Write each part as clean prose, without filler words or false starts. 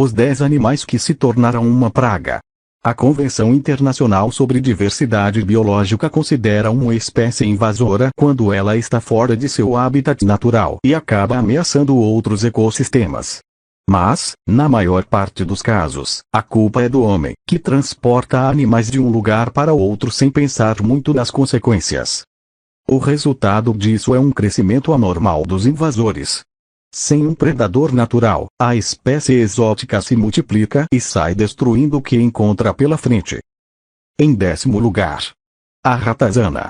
Os 10 animais que se tornaram uma praga. A Convenção Internacional sobre Diversidade Biológica considera uma espécie invasora quando ela está fora de seu habitat natural e acaba ameaçando outros ecossistemas. Mas, na maior parte dos casos, a culpa é do homem, que transporta animais de um lugar para outro sem pensar muito nas consequências. O resultado disso é um crescimento anormal dos invasores. Sem um predador natural, a espécie exótica se multiplica e sai destruindo o que encontra pela frente. Em 10º lugar, a ratazana.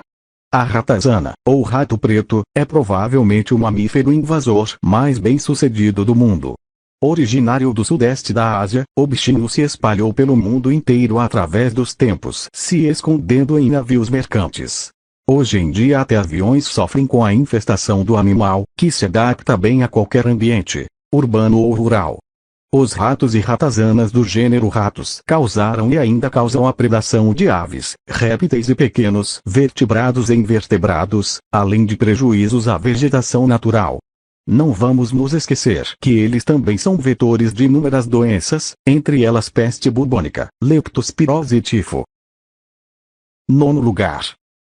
A ratazana, ou rato preto, é provavelmente o mamífero invasor mais bem-sucedido do mundo. Originário do sudeste da Ásia, o bichinho se espalhou pelo mundo inteiro através dos tempos, se escondendo em navios mercantes. Hoje em dia até aviões sofrem com a infestação do animal, que se adapta bem a qualquer ambiente, urbano ou rural. Os ratos e ratazanas do gênero ratos causaram e ainda causam a predação de aves, répteis e pequenos vertebrados e invertebrados, além de prejuízos à vegetação natural. Não vamos nos esquecer que eles também são vetores de inúmeras doenças, entre elas peste bubônica, leptospirose e tifo. 9º lugar.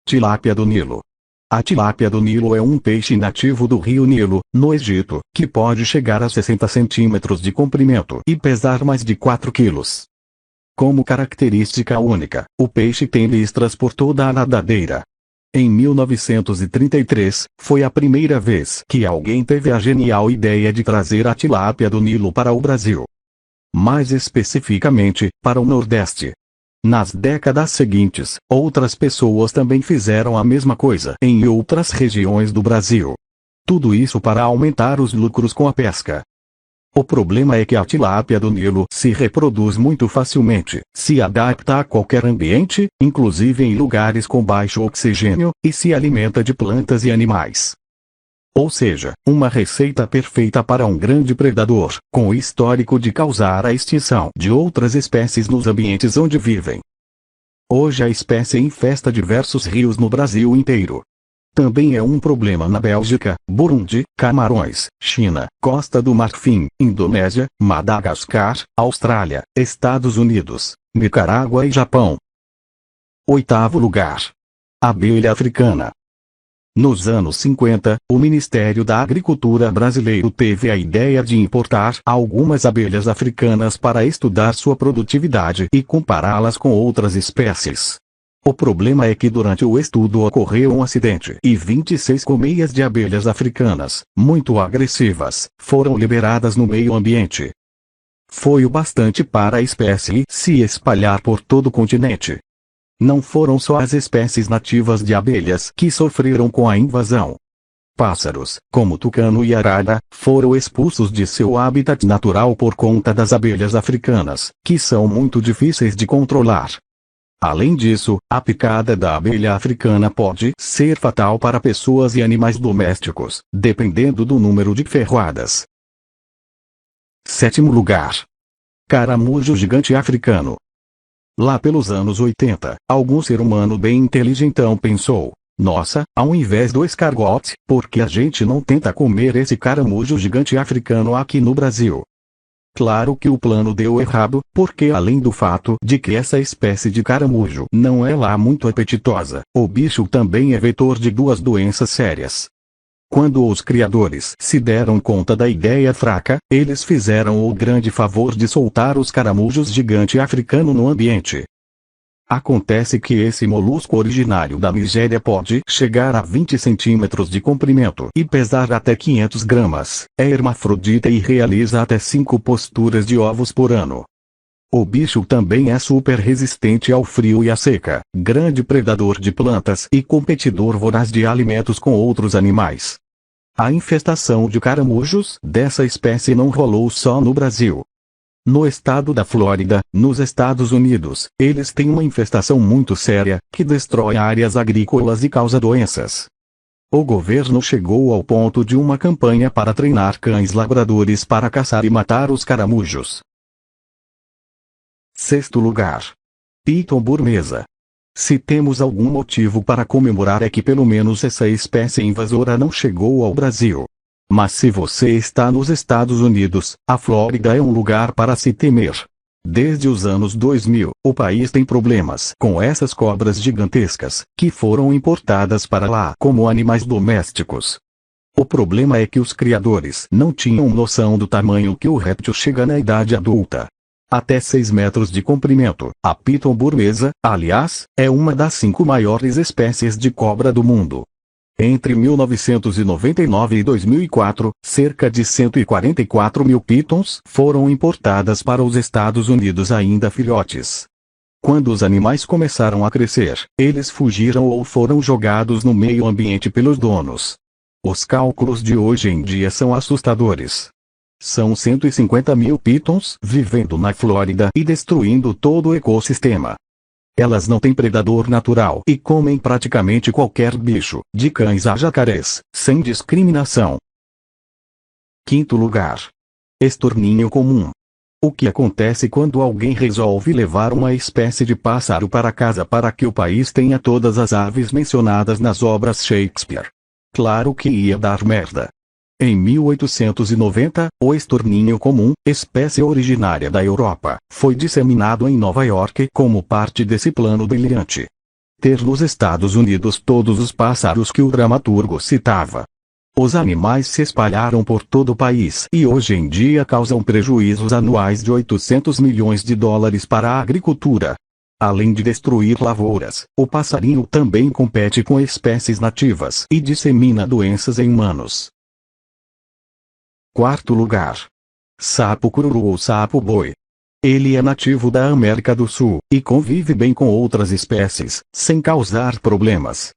Tilápia do Nilo. A tilápia do Nilo é um peixe nativo do rio Nilo, no Egito, que pode chegar a 60 centímetros de comprimento e pesar mais de 4 quilos. Como característica única, o peixe tem listras por toda a nadadeira. Em 1933, foi a primeira vez que alguém teve a genial ideia de trazer a tilápia do Nilo para o Brasil. Mais especificamente, para o Nordeste. Nas décadas seguintes, outras pessoas também fizeram a mesma coisa em outras regiões do Brasil. Tudo isso para aumentar os lucros com a pesca. O problema é que a tilápia do Nilo se reproduz muito facilmente, se adapta a qualquer ambiente, inclusive em lugares com baixo oxigênio, e se alimenta de plantas e animais. Ou seja, uma receita perfeita para um grande predador, com o histórico de causar a extinção de outras espécies nos ambientes onde vivem. Hoje a espécie infesta diversos rios no Brasil inteiro. Também é um problema na Bélgica, Burundi, Camarões, China, Costa do Marfim, Indonésia, Madagascar, Austrália, Estados Unidos, Nicarágua e Japão. 8º lugar. Abelha africana. Nos anos 50, o Ministério da Agricultura brasileiro teve a ideia de importar algumas abelhas africanas para estudar sua produtividade e compará-las com outras espécies. O problema é que durante o estudo ocorreu um acidente e 26 colmeias de abelhas africanas, muito agressivas, foram liberadas no meio ambiente. Foi o bastante para a espécie se espalhar por todo o continente. Não foram só as espécies nativas de abelhas que sofreram com a invasão. Pássaros, como tucano e arara, foram expulsos de seu habitat natural por conta das abelhas africanas, que são muito difíceis de controlar. Além disso, a picada da abelha africana pode ser fatal para pessoas e animais domésticos, dependendo do número de ferroadas. 7º lugar. Caramujo gigante africano. Lá pelos anos 80, algum ser humano bem inteligentão pensou: nossa, ao invés do escargot, por que a gente não tenta comer esse caramujo gigante africano aqui no Brasil? Claro que o plano deu errado, porque além do fato de que essa espécie de caramujo não é lá muito apetitosa, o bicho também é vetor de 2 doenças sérias. Quando os criadores se deram conta da ideia fraca, eles fizeram o grande favor de soltar os caramujos gigante africano no ambiente. Acontece que esse molusco originário da Nigéria pode chegar a 20 centímetros de comprimento e pesar até 500 gramas, é hermafrodita e realiza até 5 posturas de ovos por ano. O bicho também é super resistente ao frio e à seca, grande predador de plantas e competidor voraz de alimentos com outros animais. A infestação de caramujos dessa espécie não rolou só no Brasil. No estado da Flórida, nos Estados Unidos, eles têm uma infestação muito séria, que destrói áreas agrícolas e causa doenças. O governo chegou ao ponto de uma campanha para treinar cães labradores para caçar e matar os caramujos. 6º lugar. Piton burmesa. Se temos algum motivo para comemorar é que pelo menos essa espécie invasora não chegou ao Brasil. Mas se você está nos Estados Unidos, a Flórida é um lugar para se temer. Desde os anos 2000, o país tem problemas com essas cobras gigantescas, que foram importadas para lá como animais domésticos. O problema é que os criadores não tinham noção do tamanho que o réptil chega na idade adulta. Até 6 metros de comprimento. A Piton burmesa, aliás, é uma das 5 maiores espécies de cobra do mundo. Entre 1999 e 2004, cerca de 144 mil pitons foram importadas para os Estados Unidos ainda filhotes. Quando os animais começaram a crescer, eles fugiram ou foram jogados no meio ambiente pelos donos. Os cálculos de hoje em dia são assustadores. São 150 mil pitons vivendo na Flórida e destruindo todo o ecossistema. Elas não têm predador natural e comem praticamente qualquer bicho, de cães a jacarés, sem discriminação. Quinto lugar. Estorninho comum. O que acontece quando alguém resolve levar uma espécie de pássaro para casa para que o país tenha todas as aves mencionadas nas obras Shakespeare? Claro que ia dar merda. Em 1890, o estorninho comum, espécie originária da Europa, foi disseminado em Nova York como parte desse plano brilhante. Ter nos Estados Unidos todos os pássaros que o dramaturgo citava. Os animais se espalharam por todo o país e hoje em dia causam prejuízos anuais de 800 milhões de dólares para a agricultura. Além de destruir lavouras, o passarinho também compete com espécies nativas e dissemina doenças em humanos. Quarto lugar. Sapo cururu ou sapo-boi. Ele é nativo da América do Sul, e convive bem com outras espécies, sem causar problemas.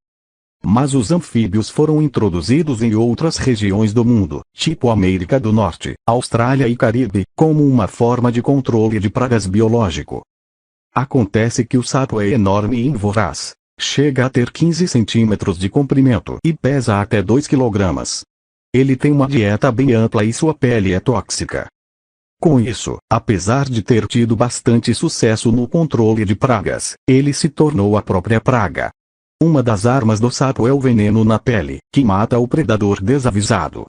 Mas os anfíbios foram introduzidos em outras regiões do mundo, tipo América do Norte, Austrália e Caribe, como uma forma de controle de pragas biológico. Acontece que o sapo é enorme e voraz. Chega a ter 15 centímetros de comprimento e pesa até 2 quilogramas. Ele tem uma dieta bem ampla e sua pele é tóxica. Com isso, apesar de ter tido bastante sucesso no controle de pragas, ele se tornou a própria praga. Uma das armas do sapo é o veneno na pele, que mata o predador desavisado.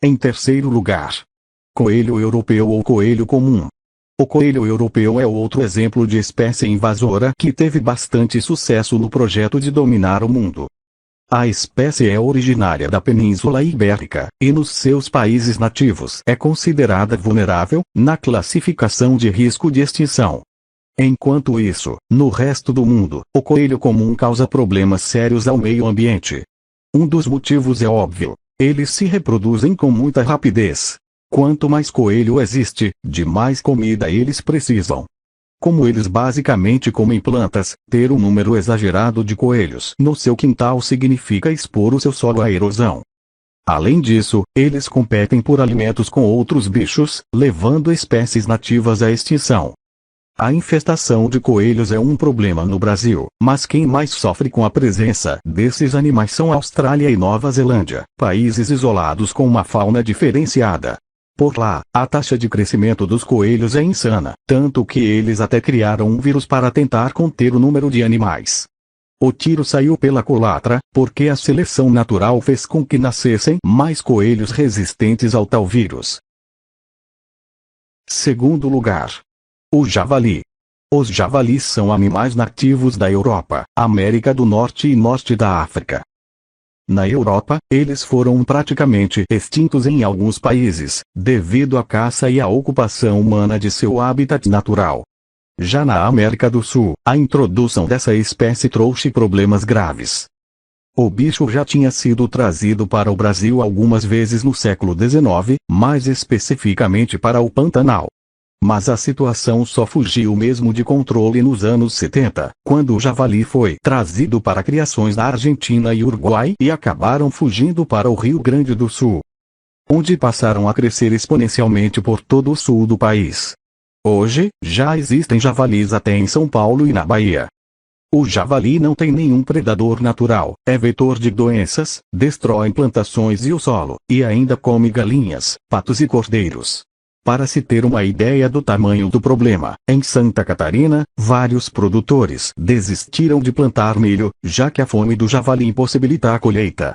Em terceiro lugar. Coelho europeu ou coelho comum. O coelho europeu é outro exemplo de espécie invasora que teve bastante sucesso no projeto de dominar o mundo. A espécie é originária da Península Ibérica, e nos seus países nativos é considerada vulnerável, na classificação de risco de extinção. Enquanto isso, no resto do mundo, o coelho comum causa problemas sérios ao meio ambiente. Um dos motivos é óbvio: eles se reproduzem com muita rapidez. Quanto mais coelho existe, de mais comida eles precisam. Como eles basicamente comem plantas, ter um número exagerado de coelhos no seu quintal significa expor o seu solo à erosão. Além disso, eles competem por alimentos com outros bichos, levando espécies nativas à extinção. A infestação de coelhos é um problema no Brasil, mas quem mais sofre com a presença desses animais são Austrália e Nova Zelândia, países isolados com uma fauna diferenciada. Por lá, a taxa de crescimento dos coelhos é insana, tanto que eles até criaram um vírus para tentar conter o número de animais. O tiro saiu pela culatra, porque a seleção natural fez com que nascessem mais coelhos resistentes ao tal vírus. Segundo lugar. O javali. Os javalis são animais nativos da Europa, América do Norte e Norte da África. Na Europa, eles foram praticamente extintos em alguns países, devido à caça e à ocupação humana de seu habitat natural. Já na América do Sul, a introdução dessa espécie trouxe problemas graves. O bicho já tinha sido trazido para o Brasil algumas vezes no século XIX, mais especificamente para o Pantanal. Mas a situação só fugiu mesmo de controle nos anos 70, quando o javali foi trazido para criações na Argentina e Uruguai e acabaram fugindo para o Rio Grande do Sul, onde passaram a crescer exponencialmente por todo o sul do país. Hoje, já existem javalis até em São Paulo e na Bahia. O javali não tem nenhum predador natural, é vetor de doenças, destrói plantações e o solo, e ainda come galinhas, patos e cordeiros. Para se ter uma ideia do tamanho do problema, em Santa Catarina, vários produtores desistiram de plantar milho, já que a fome do javali impossibilita a colheita.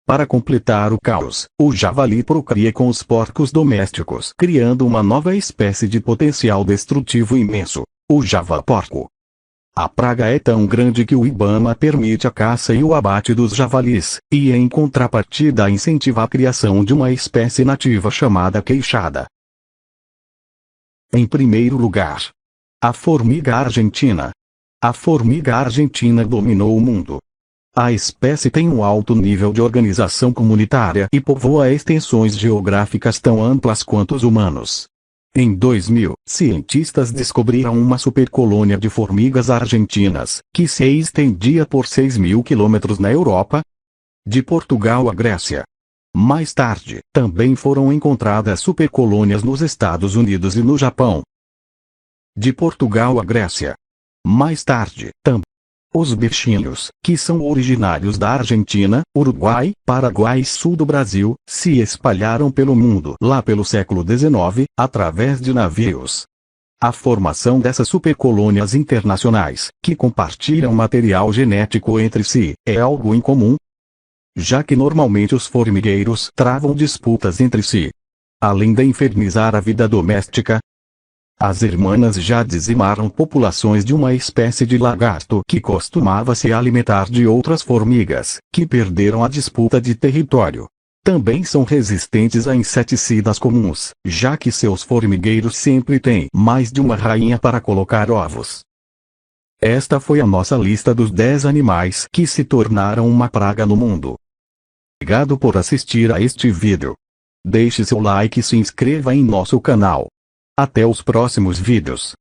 Para completar o caos, o javali procria com os porcos domésticos, criando uma nova espécie de potencial destrutivo imenso, o javaporco. A praga é tão grande que o IBAMA permite a caça e o abate dos javalis, e em contrapartida incentiva a criação de uma espécie nativa chamada queixada. Em primeiro lugar, a formiga argentina. A formiga argentina dominou o mundo. A espécie tem um alto nível de organização comunitária e povoa extensões geográficas tão amplas quanto os humanos. Em 2000, cientistas descobriram uma supercolônia de formigas argentinas, que se estendia por 6.000 quilômetros na Europa, de Portugal à Grécia. Mais tarde, também foram encontradas supercolônias nos Estados Unidos e no Japão. De Portugal à Grécia. Mais tarde, também. Os bichinhos, que são originários da Argentina, Uruguai, Paraguai e sul do Brasil, se espalharam pelo mundo lá pelo século XIX, através de navios. A formação dessas supercolônias internacionais, que compartilham material genético entre si, é algo incomum, já que normalmente os formigueiros travam disputas entre si. Além de infernizar a vida doméstica, as irmãs já dizimaram populações de uma espécie de lagarto que costumava se alimentar de outras formigas, que perderam a disputa de território. Também são resistentes a inseticidas comuns, já que seus formigueiros sempre têm mais de uma rainha para colocar ovos. Esta foi a nossa lista dos 10 animais que se tornaram uma praga no mundo. Obrigado por assistir a este vídeo. Deixe seu like e se inscreva em nosso canal. Até os próximos vídeos.